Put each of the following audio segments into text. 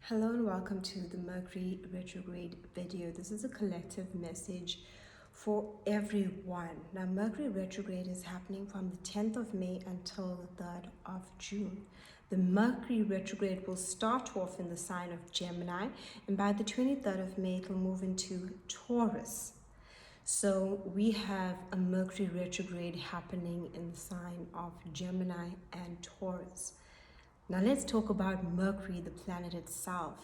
Hello and welcome to the Mercury Retrograde video. This is a collective message for everyone. Now, Mercury Retrograde is happening from the 10th of May until the 3rd of June. The Mercury Retrograde will start off in the sign of Gemini, and by the 23rd of May, it will move into Taurus. So we have a Mercury Retrograde happening in the sign of Gemini and Taurus. Now let's talk about Mercury, the planet itself.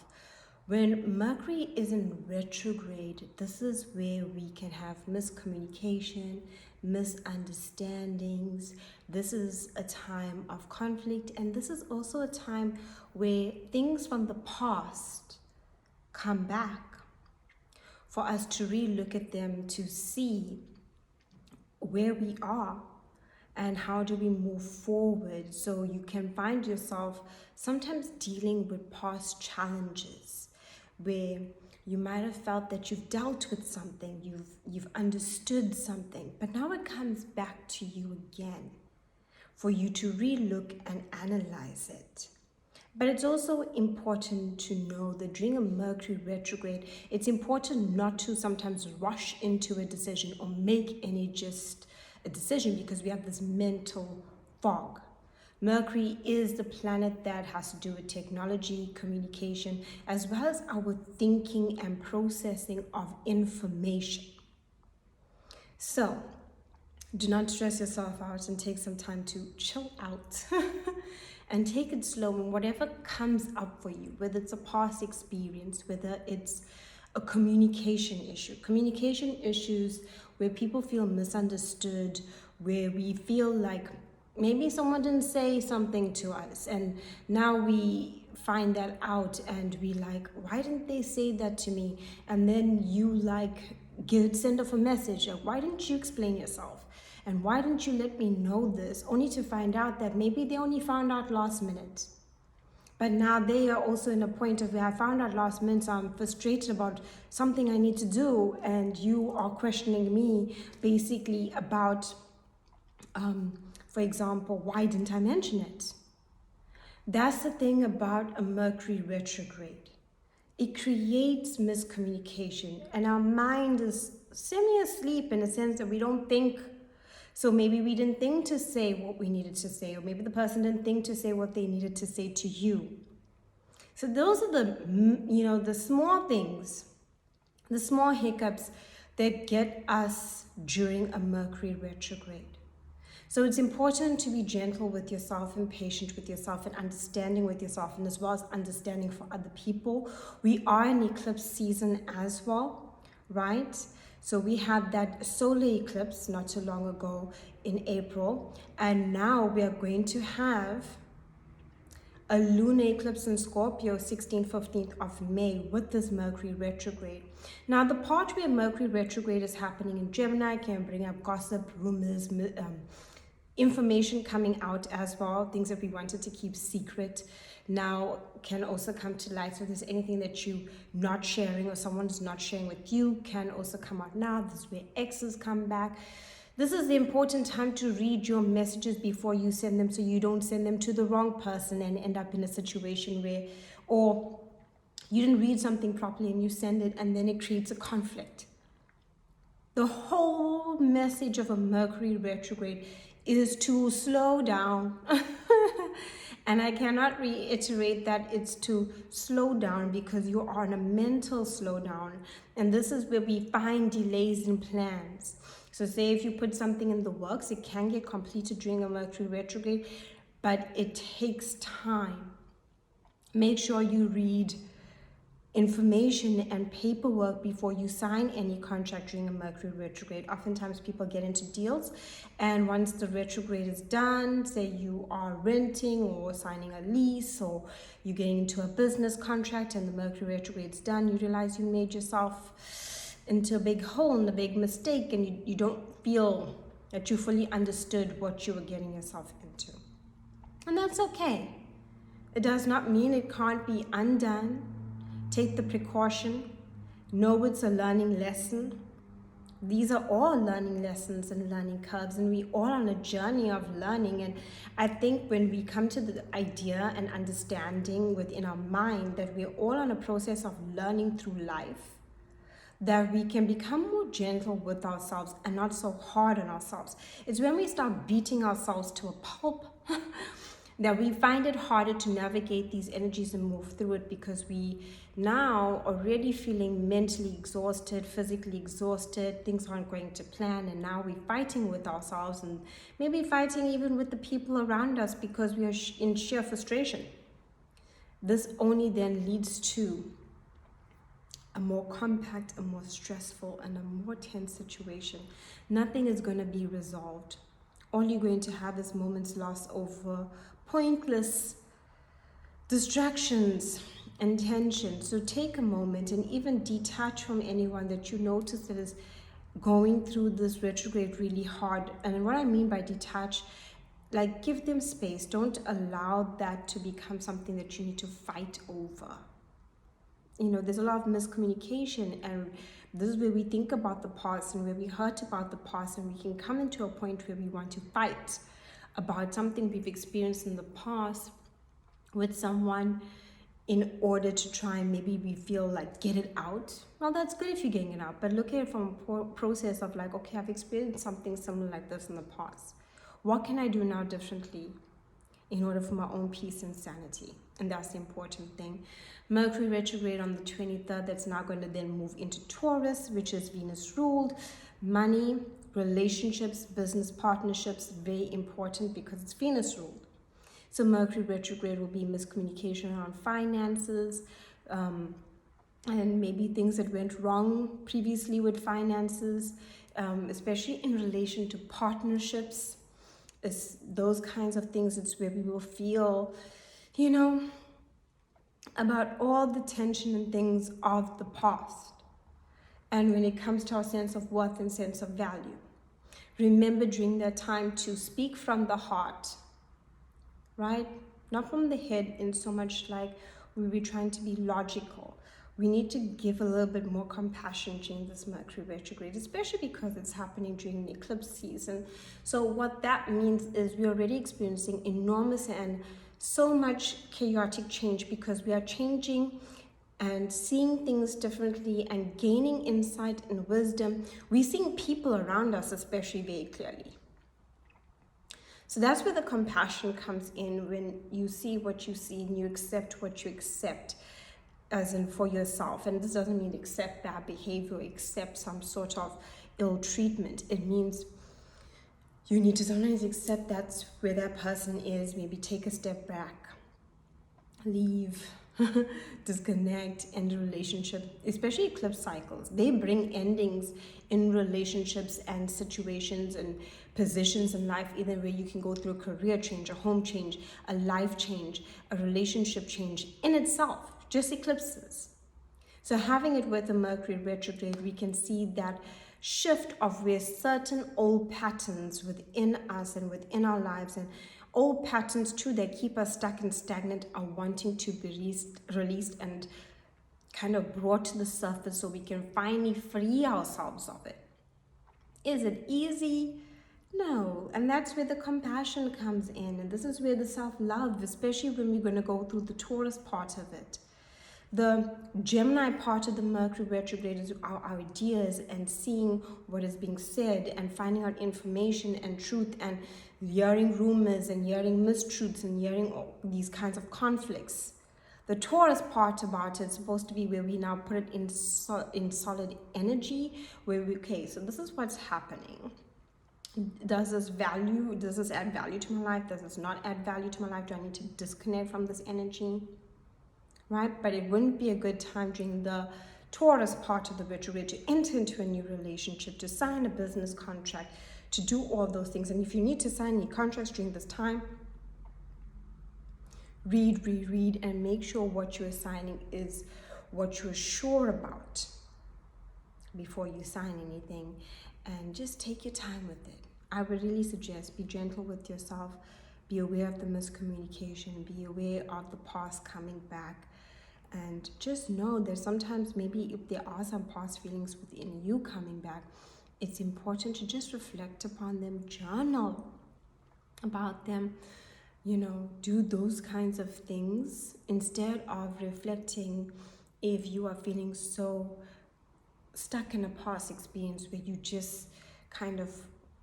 When Mercury is in retrograde, this is where we can have miscommunication, misunderstandings. This is a time of conflict, and this is also a time where things from the past come back for us to re-look at them, to see where we are and how do we move forward. So you can find yourself sometimes dealing with past challenges where you might have felt that you've dealt with something, you've understood something, but now it comes back to you again for you to re-look and analyze it. But it's also important to know that during a Mercury retrograde, it's important not to sometimes rush into a decision or make a decision, because we have this mental fog. Mercury is the planet that has to do with technology, communication, as well as our thinking and processing of information. So do not stress yourself out and take some time to chill out and take it slow. And whatever comes up for you, whether it's a past experience, whether it's a communication issues where people feel misunderstood, where we feel like maybe someone didn't say something to us and now we find that out and we like, why didn't they say that to me? And then you send off a message like, why didn't you explain yourself? And why didn't you let me know this? Only to find out that maybe they only found out last minute. But now they are also in a point of where I found out last minute, so I'm frustrated about something I need to do, and you are questioning me basically about, for example, why didn't I mention it? That's the thing about a Mercury retrograde. It creates miscommunication, and our mind is semi-asleep in a sense that we don't think. So maybe we didn't think to say what we needed to say, or maybe the person didn't think to say what they needed to say to you. So those are the small things, the small hiccups that get us during a Mercury retrograde. So it's important to be gentle with yourself and patient with yourself and understanding with yourself, and as well as understanding for other people. We are in eclipse season as well, right? So we had that solar eclipse not too long ago in April, and now we are going to have a lunar eclipse in Scorpio, 16th, 15th of May, with this Mercury retrograde. Now, the part where Mercury retrograde is happening in Gemini can bring up gossip, rumors, information coming out as well, things that we wanted to keep secret now can also come to light. So if there's anything that you're not sharing or someone's not sharing with you, can also come out now. This is where exes come back. This is the important time to read your messages before you send them, so you don't send them to the wrong person and end up in a situation where, or you didn't read something properly and you send it and then it creates a conflict. The whole message of a Mercury retrograde is to slow down. And I cannot reiterate that it's to slow down, because you are on a mental slowdown. And this is where we find delays in plans. So say if you put something in the works, it can get completed during a Mercury retrograde, but it takes time. Make sure you read information and paperwork before you sign any contract during a Mercury retrograde. Oftentimes people get into deals, and once the retrograde is done, say you are renting or signing a lease, or you're getting into a business contract and the Mercury retrograde is done, you realize you made yourself into a big hole and a big mistake, and you don't feel that you fully understood what you were getting yourself into. And that's okay. It does not mean it can't be undone. Take the precaution, know it's a learning lesson, these are all learning lessons and learning curves, and we all on a journey of learning. And I think when we come to the idea and understanding within our mind that we're all on a process of learning through life, that we can become more gentle with ourselves and not so hard on ourselves. It's when we start beating ourselves to a pulp that we find it harder to navigate these energies and move through it, because we now are already feeling mentally exhausted, physically exhausted, things aren't going to plan, and now we're fighting with ourselves and maybe fighting even with the people around us because we are in sheer frustration. This only then leads to a more compact, a more stressful, and a more tense situation. Nothing is going to be resolved. All you're going to have is moments lost over pointless distractions and tension. So take a moment and even detach from anyone that you notice that is going through this retrograde really hard. And what I mean by detach, like, give them space. Don't allow that to become something that you need to fight over. You know, there's a lot of miscommunication, and this is where we think about the past and where we hurt about the past, and we can come into a point where we want to fight about something we've experienced in the past with someone in order to try and maybe we feel like get it out. Well, that's good if you're getting it out, but look at it from a process of like, okay, I've experienced something similar like this in the past. What can I do now differently in order for my own peace and sanity? And that's the important thing. Mercury retrograde on the 23rd, that's now going to then move into Taurus, which is Venus ruled. Money, relationships, business partnerships, very important because it's Venus ruled. So Mercury retrograde will be miscommunication around finances, and maybe things that went wrong previously with finances, especially in relation to partnerships. It's those kinds of things. It's where we will feel, you know, about all the tension and things of the past. And when it comes to our sense of worth and sense of value, remember during that time to speak from the heart, right? Not from the head in so much like we were trying to be logical. We need to give a little bit more compassion during this Mercury retrograde, especially because it's happening during the eclipse season. So what that means is we're already experiencing enormous and so much chaotic change, because we are changing and seeing things differently and gaining insight and wisdom. We're seeing people around us especially very clearly. So that's where the compassion comes in, when you see what you see and you accept what you accept, as in for yourself. And this doesn't mean accept bad behavior, accept some sort of ill treatment. It means you need to sometimes accept that's where that person is, maybe take a step back, leave, disconnect, end a relationship. Especially eclipse cycles, they bring endings in relationships and situations and positions in life, either where you can go through a career change, a home change, a life change, a relationship change in itself, just eclipses. So having it with the Mercury retrograde, we can see that shift of where certain old patterns within us and within our lives, and old patterns too that keep us stuck and stagnant, are wanting to be released and kind of brought to the surface so we can finally free ourselves of it. Is it easy? No. And that's where the compassion comes in, and this is where the self-love, especially when we're going to go through the Taurus part of it. The Gemini part of the Mercury retrograde is our ideas and seeing what is being said and finding out information and truth, and hearing rumors and hearing mistruths and hearing all these kinds of conflicts. The Taurus part about it is supposed to be where we now put it in solid energy, where we, okay, so this is what's happening. Does this add value to my life? Does this not add value to my life? Do I need to disconnect from this energy? Right? But it wouldn't be a good time during the Taurus part of the retrograde to enter into a new relationship, to sign a business contract, to do all those things. And if you need to sign any contracts during this time, read, and make sure what you're signing is what you're sure about before you sign anything. And just take your time with it. I would really suggest be gentle with yourself, be aware of the miscommunication, be aware of the past coming back. And just know that sometimes maybe if there are some past feelings within you coming back, it's important to just reflect upon them, journal about them, do those kinds of things instead of reflecting. If you are feeling so stuck in a past experience where you just kind of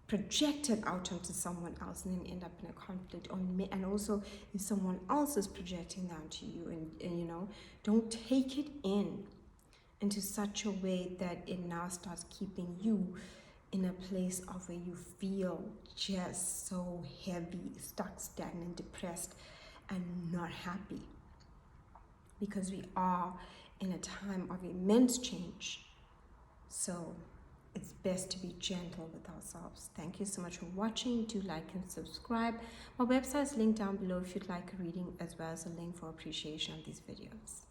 project it out onto someone else and then end up in a conflict, and also if someone else is projecting that onto you, and don't take it into such a way that it now starts keeping you in a place of where you feel just so heavy, stuck, stagnant, depressed, and not happy. Because we are in a time of immense change. So it's best to be gentle with ourselves. Thank you so much for watching. Do like and subscribe. My website is linked down below if you'd like a reading, as well as a link for appreciation of these videos.